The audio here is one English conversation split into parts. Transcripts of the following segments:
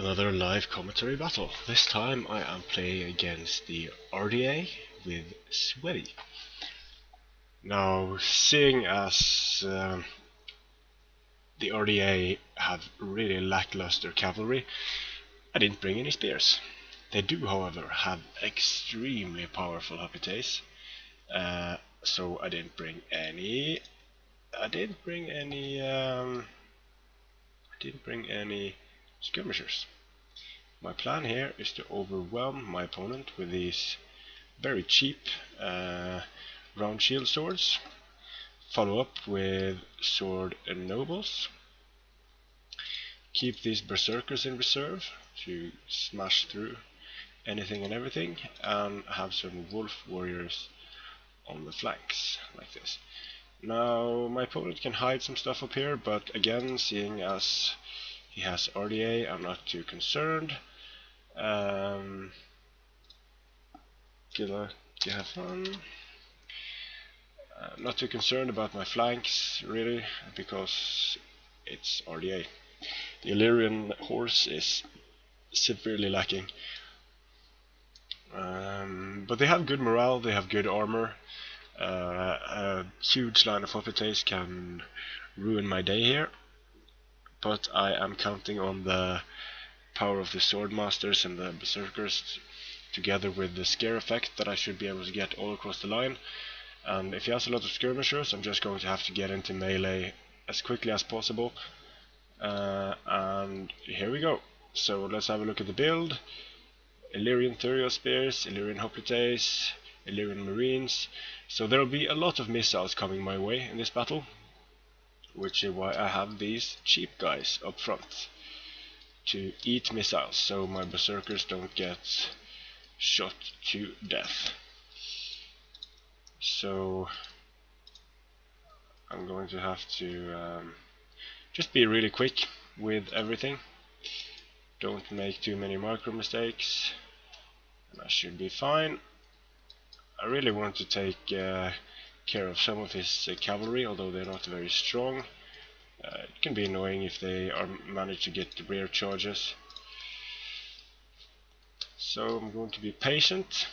another live commentary battle. This time I am playing against the Ardiaei with Suebi. Now, seeing as the Ardiaei have really lackluster cavalry, I didn't bring any spears. They do, however, have extremely powerful hoplites, so I didn't bring any. I didn't bring any skirmishers. My plan here is to overwhelm my opponent with these very cheap round shield swords, follow up with sword and nobles, keep these berserkers in reserve to smash through anything and everything, and have some wolf warriors on the flanks like this. Now my opponent can hide some stuff up here, but again, seeing as he has Ardiaei, I'm not too concerned. Have fun. Not too concerned about my flanks, really, because it's Ardiaei. The Illyrian horse is severely lacking. But they have good morale, they have good armor. A huge line of hoplites can ruin my day here, but I am counting on the power of the swordmasters and the berserkers together with the scare effect that I should be able to get all across the line. And if he has a lot of skirmishers, I'm just going to have to get into melee as quickly as possible. And here we go. So let's have a look at the build. Illyrian Thurio spears, Illyrian hoplites, Illyrian marines. So there will be a lot of missiles coming my way in this battle, which is why I have these cheap guys up front to eat missiles, so my berserkers don't get shot to death. So I'm going to have to just be really quick with everything. Don't make too many micro mistakes, and I should be fine. I really want to take care of some of his cavalry, although they're not very strong. It can be annoying if they manage to get the rear charges. So I'm going to be patient.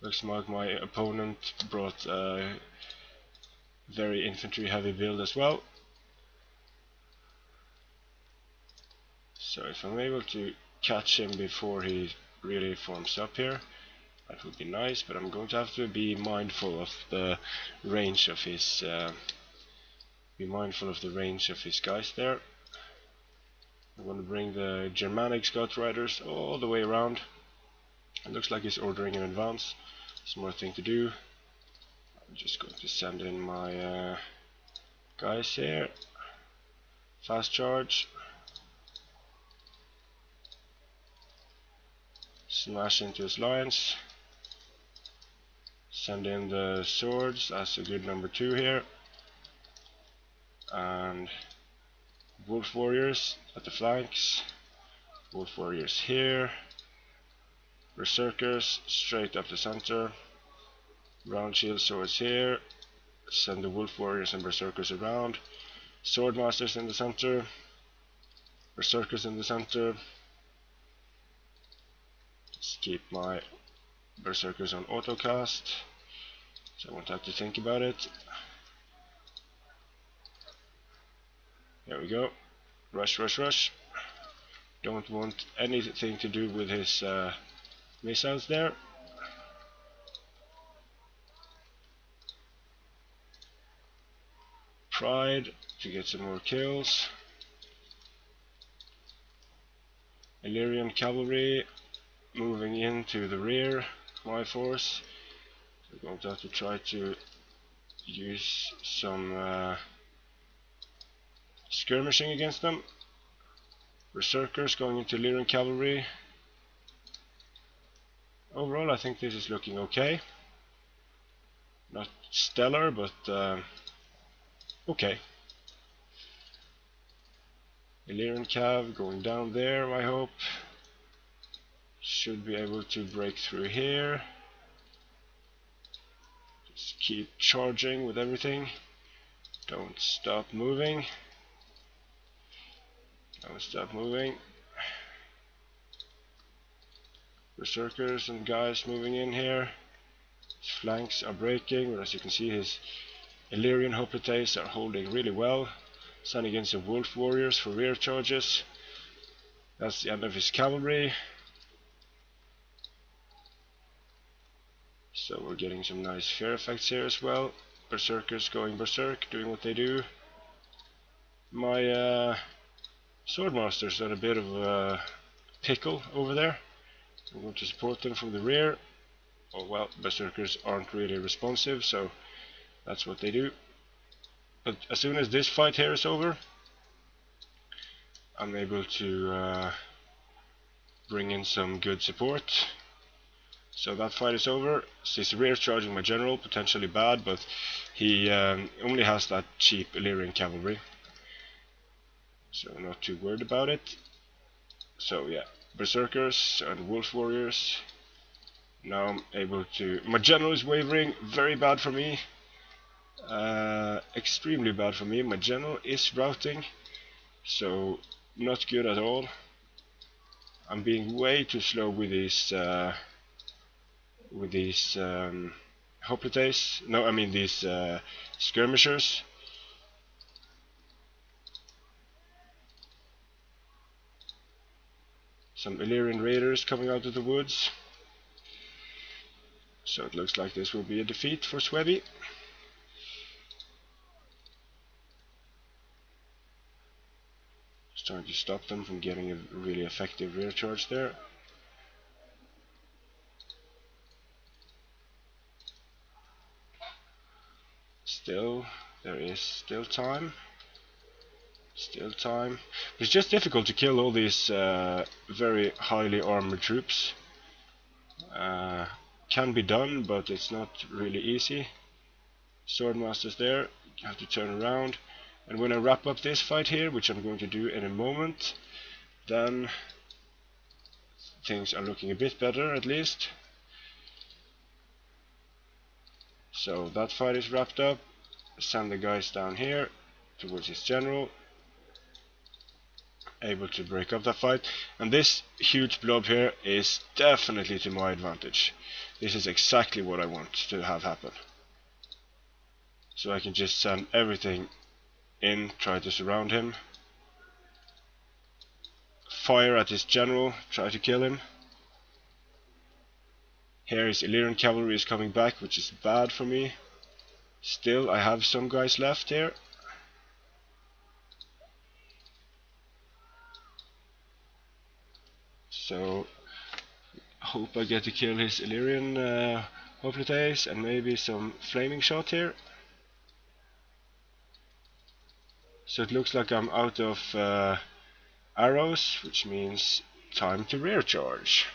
Looks like my opponent brought a very infantry heavy build as well. So if I'm able to catch him before he really forms up here, that would be nice, but I'm going to have to be mindful of the range of his guys there. I'm going to bring the Germanic Scout Riders all the way around. It looks like he's ordering in advance. Smart thing to do. I'm just going to send in my guys here. Fast charge. Smash into his lines. Send in the swords as a good number 2 here. And wolf warriors at the flanks. Wolf warriors here. Berzerkers straight up the center. Round shield swords here. Send the wolf warriors and berserkers around. Swordmasters in the center. Berzerkers in the center. Just keep my berserkers on autocast, so I won't have to think about it. There we go. Rush, rush, rush. Don't want anything to do with his missiles there. Pride to get some more kills. Illyrian cavalry moving into the rear. My force. We're going to have to try to use some skirmishing against them. Berserkers going into Illyrian cavalry. Overall, I think this is looking okay. Not stellar, but okay. Illyrian cav going down there, I hope. Should be able to break through here. Just keep charging with everything. Don't stop moving. Don't stop moving. Berzerkers and guys moving in here. His flanks are breaking, but as you can see his Illyrian hoplites are holding really well. Sending in some wolf warriors for rear charges. That's the end of his cavalry. So we're getting some nice fear effects here as well. Berzerkers going berserk, doing what they do. My swordmasters are a bit of a pickle over there. I'm going to support them from the rear. Oh well, Berzerkers aren't really responsive, so that's what they do. But as soon as this fight here is over, I'm able to bring in some good support. So that fight is over. So he's rear charging my general, potentially bad, but he only has that cheap Illyrian cavalry, so I'm not too worried about it. So yeah, Berzerkers and wolf warriors. Now I'm able to... My general is wavering, very bad for me. Extremely bad for me. My general is routing, so not good at all. I'm being way too slow with these hoplites. No, I mean these skirmishers. Some Illyrian raiders coming out of the woods. So it looks like this will be a defeat for Suebi. Just trying to stop them from getting a really effective rear charge there. Still, there is still time. Still time. It's just difficult to kill all these very highly armored troops. Can be done, but it's not really easy. Swordmasters there, you have to turn around. And when I wrap up this fight here, which I'm going to do in a moment, then things are looking a bit better at least. So that fight is wrapped up. Send the guys down here towards his general. Able to break up that fight. And this huge blob here is definitely to my advantage. This is exactly what I want to have happen. So I can just send everything in, try to surround him. Fire at his general, try to kill him. Here his Illyrian cavalry is coming back, which is bad for me. Still, I have some guys left here. So, hope I get to kill his Illyrian hoplites and maybe some flaming shot here. So it looks like I'm out of arrows, which means time to rear charge.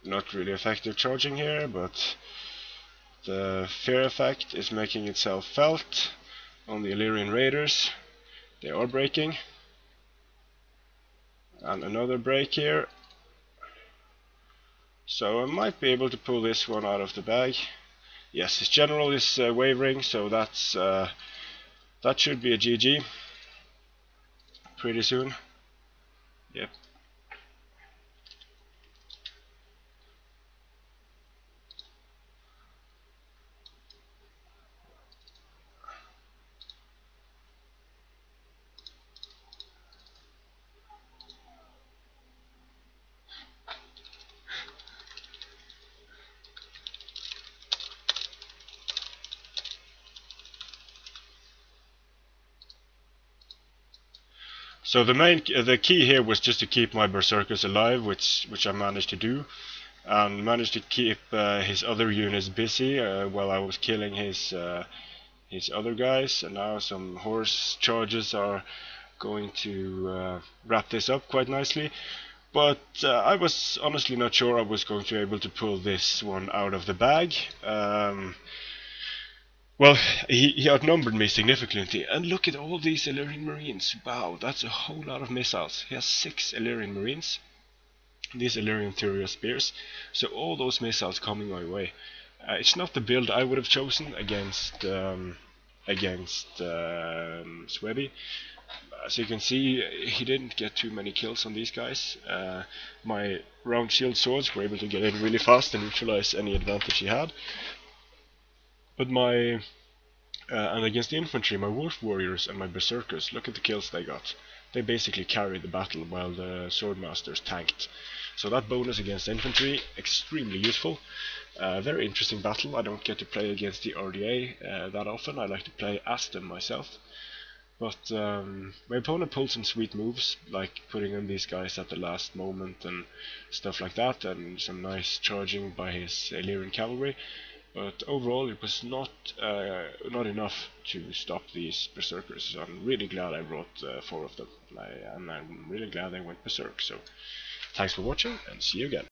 Not really effective charging here, but the fear effect is making itself felt on the Illyrian raiders. They are breaking. And another break here. So I might be able to pull this one out of the bag. Yes, his general is wavering, so that's that should be a GG pretty soon. Yep. So the key here was just to keep my Berzerkers alive, which I managed to do, and managed to keep his other units busy while I was killing his other guys. And now some horse charges are going to wrap this up quite nicely. But I was honestly not sure I was going to be able to pull this one out of the bag. Well, he outnumbered me significantly, and look at all these Illyrian Marines. Wow, that's a whole lot of missiles. He has 6 Illyrian Marines, these Illyrian Thuria Spears, so all those missiles coming my way. It's not the build I would have chosen against Suebi. As you can see, he didn't get too many kills on these guys. My round shield swords were able to get in really fast and neutralize any advantage he had. But and against the infantry, my wolf warriors and my berserkers, look at the kills they got. They basically carried the battle while the swordmasters tanked. So that bonus against infantry, extremely useful. Very interesting battle. I don't get to play against the Ardiaei that often. I like to play as them myself. But my opponent pulled some sweet moves, like putting in these guys at the last moment and stuff like that, and some nice charging by his Illyrian cavalry. But overall, it was not enough to stop these berserkers. So I'm really glad I brought 4 of them, and I'm really glad they went berserk. So thanks for watching, and see you again.